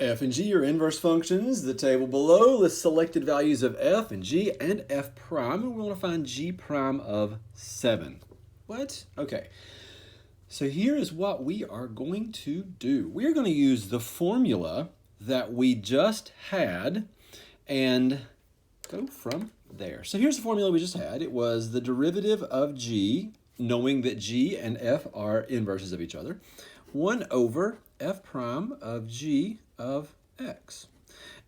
F and G are inverse functions. The table below lists selected values of f and g and f prime, and we want to find g prime of 7. What? Okay. So here is what we are going to do. We are going to use the formula that we just had and go from there. So here's the formula we just had. It was the derivative of g, knowing that g and f are inverses of each other, 1 over f prime of g of x.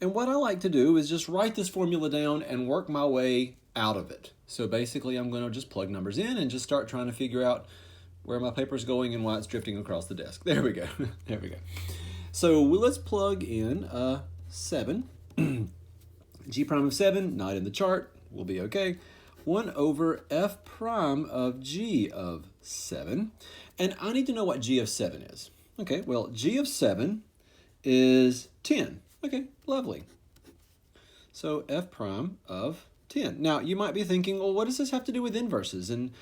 And what I like to do is just write this formula down and work my way out of it. So basically I'm going to just plug numbers in and just start trying to figure out where my paper's going and why it's drifting across the desk. There we go. There we go. So let's plug in 7. G prime of 7, not in the chart, will be okay. 1 over f prime of g of 7. And I need to know what g of 7 is. Okay, well, g of 7 is 10. Okay, lovely. So f prime of 10. Now, you might be thinking, well, what does this have to do with inverses? And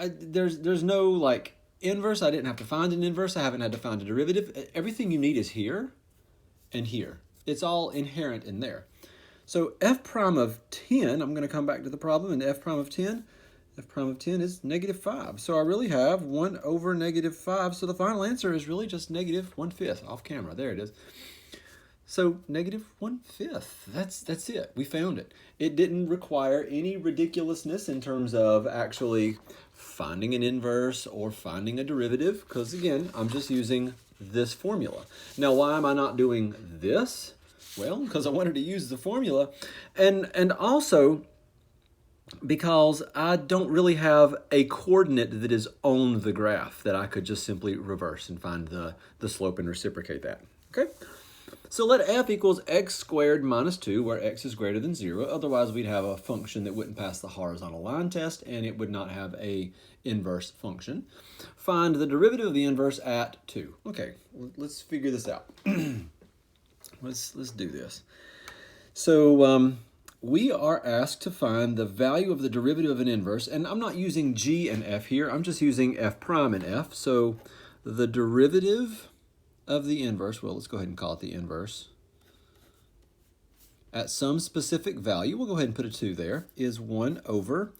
there's no, like, inverse. I didn't have to find an inverse. I haven't had to find a derivative. Everything you need is here and here. It's all inherent in there. So f prime of 10, I'm going to come back to the problem, and f prime of 10 is negative 5. So I really have 1 over negative 5. So the final answer is really just negative 1/5 off camera. There it is. So negative 1/5. That's it. We found it. It didn't require any ridiculousness in terms of actually finding an inverse or finding a derivative, because again, I'm just using this formula. Now, why am I not doing this? Well, because I wanted to use the formula, and also because I don't really have a coordinate that is on the graph that I could just simply reverse and find the slope and reciprocate that. Okay? So let f equals x squared minus 2, where x is greater than 0. Otherwise, we'd have a function that wouldn't pass the horizontal line test, and it would not have a inverse function. Find the derivative of the inverse at 2. Okay, let's figure this out. Let's do this. So we are asked to find the value of the derivative of an inverse, and I'm not using g and f here. I'm just using f prime and f. So the derivative of the inverse, well, let's go ahead and call it the inverse, at some specific value, we'll go ahead and put a 2 there, is 1 over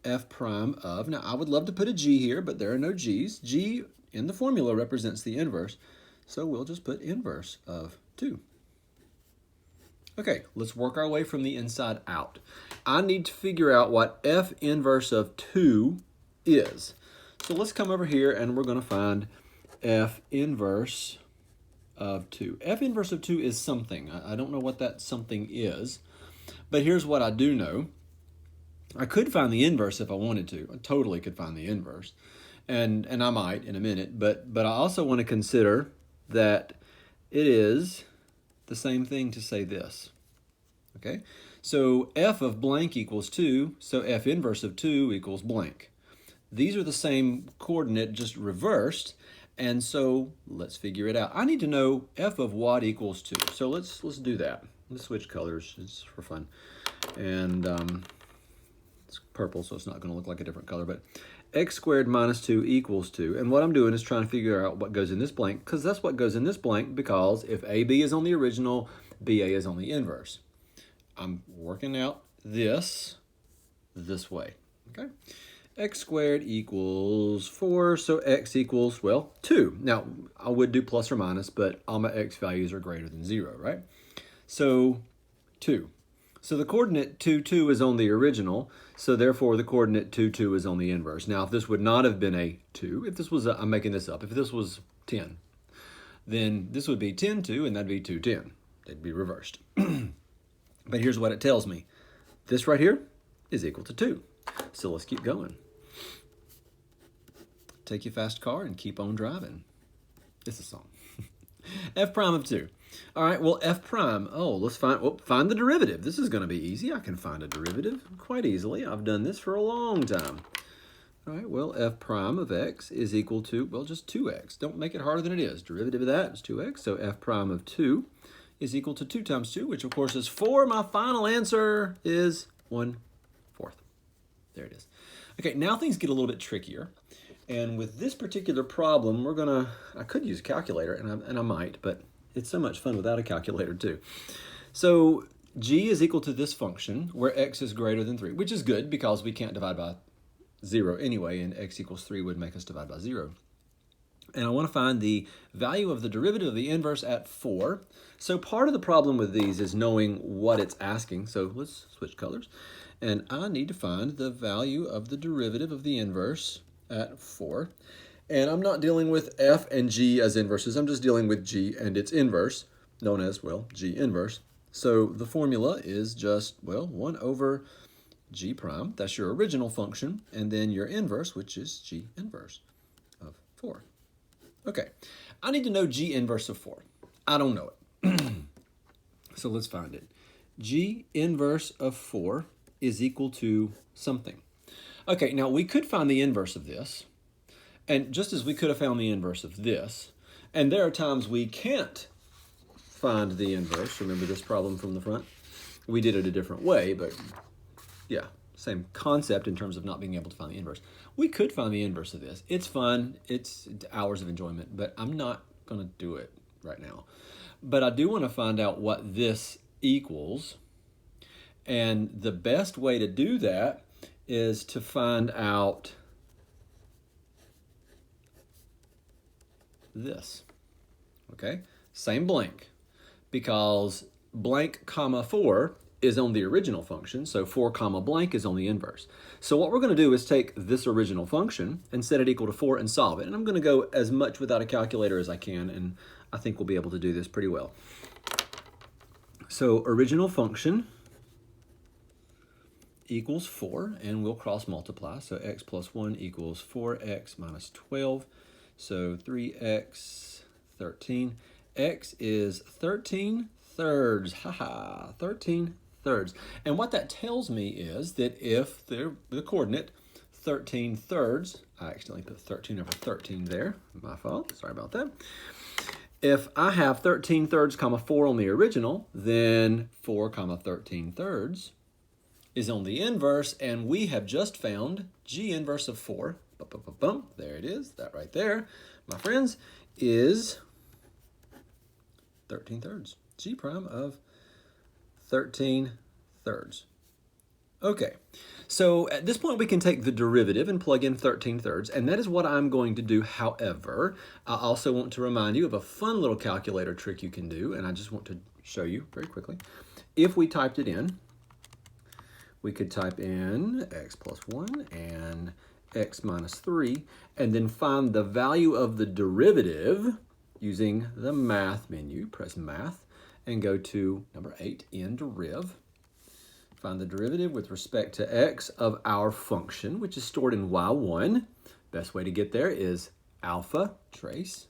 f prime of, now I would love to put a g here, but there are no g's. G in the formula represents the inverse, so we'll just put inverse of 2. Okay, let's work our way from the inside out. I need to figure out what f inverse of 2 is. So let's come over here and we're going to find f inverse of 2. F inverse of 2 is something. I don't know what that something is, but here's what I do know. I could find the inverse if I wanted to. I totally could find the inverse, and I might in a minute, but I also want to consider that it is the same thing to say this. Okay, so f of blank equals 2, so f inverse of 2 equals blank. These are the same coordinate, just reversed, and so let's figure it out. I need to know f of what equals 2. So let's do that. Let's switch colors, it's for fun. And it's purple, so it's not going to look like a different color, but x squared minus 2 equals 2. And what I'm doing is trying to figure out what goes in this blank, because that's what goes in this blank, because if AB is on the original, BA is on the inverse. I'm working out this way, okay? X squared equals 4, so x equals, well, 2. Now, I would do plus or minus, but all my x values are greater than 0, right? So, 2. So the coordinate 2, 2 is on the original, so therefore the coordinate 2, 2 is on the inverse. Now, if this would not have been a 2, if this was, I'm making this up, if this was 10, then this would be 10, 2, and that'd be 2, 10. They'd be reversed. But here's what it tells me. This right here is equal to 2. So let's keep going. Take your fast car and keep on driving. It's a song. F prime of 2. All right, well, f prime. Oh, let's find the derivative. This is going to be easy. I can find a derivative quite easily. I've done this for a long time. All right, well, f prime of x is equal to, well, just 2x. Don't make it harder than it is. Derivative of that is 2x, so f prime of 2 is equal to 2 times 2, which of course is 4. My final answer is 1/4. There it is. Okay, now things get a little bit trickier. And with this particular problem, I could use a calculator, and I might, but It's so much fun without a calculator too. So g is equal to this function where x is greater than 3, which is good because we can't divide by 0 anyway, and x equals 3 would make us divide by 0. And I want to find the value of the derivative of the inverse at 4. So part of the problem with these is knowing what it's asking. So let's switch colors. And I need to find the value of the derivative of the inverse at 4. And I'm not dealing with f and g as inverses. I'm just dealing with g and its inverse, known as, well, g inverse. So the formula is just, well, 1 over g prime. That's your original function. And then your inverse, which is g inverse of 4. Okay, I need to know g inverse of 4. I don't know it. So let's find it. G inverse of 4 is equal to something. Okay, now we could find the inverse of this, and just as we could have found the inverse of this, and there are times we can't find the inverse. Remember this problem from the front? We did it a different way, but yeah, same concept in terms of not being able to find the inverse. We could find the inverse of this. It's fun. It's hours of enjoyment, but I'm not going to do it right now. But I do want to find out what this equals. And the best way to do that is to find out this. Okay? Same blank. Because blank comma 4 is on the original function, so 4 comma blank is on the inverse. So what we're going to do is take this original function and set it equal to 4 and solve it. And I'm going to go as much without a calculator as I can, and I think we'll be able to do this pretty well. So original function equals 4, and we'll cross multiply. So x plus 1 equals 4x minus 12. So 3x, 13. X is 13 thirds. Haha, 13 thirds. And what that tells me is that if the coordinate 13 thirds, I accidentally put 13 over 13 there. My fault. Sorry about that. If I have 13 thirds comma 4 on the original, then 4 comma 13 thirds is on the inverse, and we have just found g inverse of 4. There it is. That right there, my friends, is 13 thirds. G prime of 13 thirds. Okay, so at this point we can take the derivative and plug in 13 thirds, and that is what I'm going to do. However, I also want to remind you of a fun little calculator trick you can do, and I just want to show you very quickly. If we typed it in, we could type in x plus 1 and x minus 3, and then find the value of the derivative using the math menu. Press math and go to number 8 in deriv. Find the derivative with respect to x of our function, which is stored in y1. Best way to get there is alpha trace.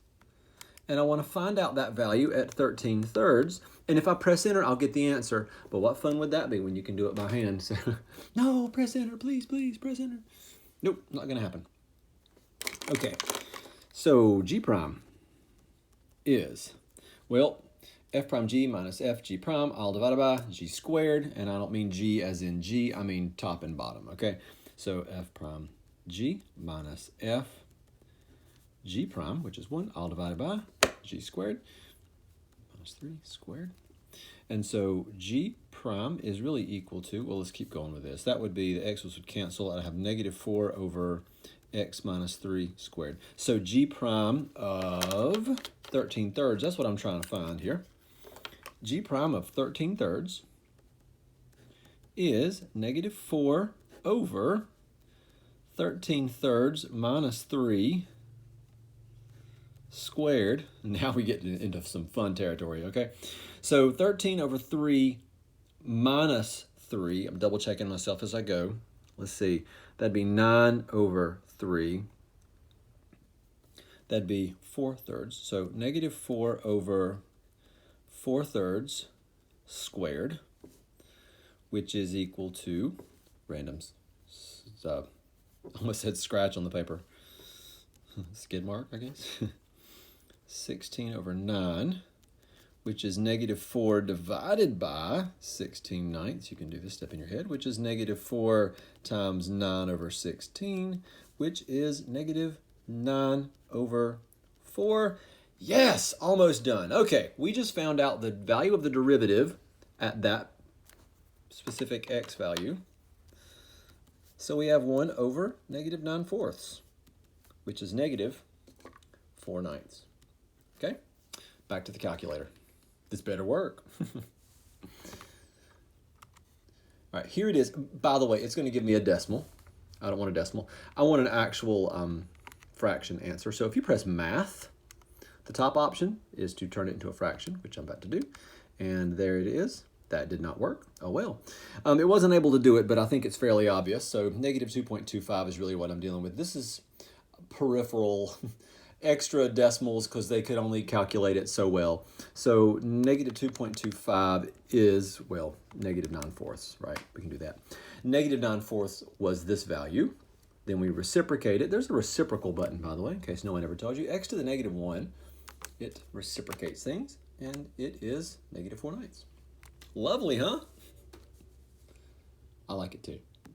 And I want to find out that value at 13 thirds. And if I press enter, I'll get the answer. But what fun would that be when you can do it by hand? So, no, press enter, please, please, press enter. Nope, not going to happen. Okay, so g prime is, well, f prime g minus f g prime, all divided by g squared. And I don't mean g as in g, I mean top and bottom, okay? So f prime g minus f g prime, which is 1, all divided by g squared minus 3 squared. And so g prime is really equal to, well, let's keep going with this. That would be, the x's would cancel. I'd have negative 4 over x minus 3 squared. So g prime of 13 thirds, that's what I'm trying to find here. G prime of 13 thirds is negative 4 over 13 thirds minus 3 squared. Now we get into some fun territory, okay? So 13 over 3 minus 3, I'm double checking myself as I go. Let's see, that'd be 9 over 3. That'd be 4 thirds. So negative 4 over 4 thirds squared, which is equal to, randoms, almost said scratch on the paper. Skid mark, I guess. 16 over 9, which is negative 4 divided by 16 ninths. You can do this step in your head, which is negative 4 times 9 over 16, which is negative 9 over 4. Yes, almost done. Okay, we just found out the value of the derivative at that specific x value. So we have 1 over negative 9/4, which is negative 4/9. Okay, back to the calculator. This better work. All right, here it is. By the way, it's going to give me a decimal. I don't want a decimal. I want an actual fraction answer. So if you press math, the top option is to turn it into a fraction, which I'm about to do. And there it is. That did not work. Oh well. It wasn't able to do it, but I think it's fairly obvious. So negative 2.25 is really what I'm dealing with. This is peripheral extra decimals because they could only calculate it so well. So negative 2.25 is, well, negative 9/4, right? We can do that. Negative 9/4 was this value. Then we reciprocate it. There's a reciprocal button, by the way, in case no one ever told you. X to the negative 1, it reciprocates things, and it is negative 4/9. Lovely, huh? I like it too.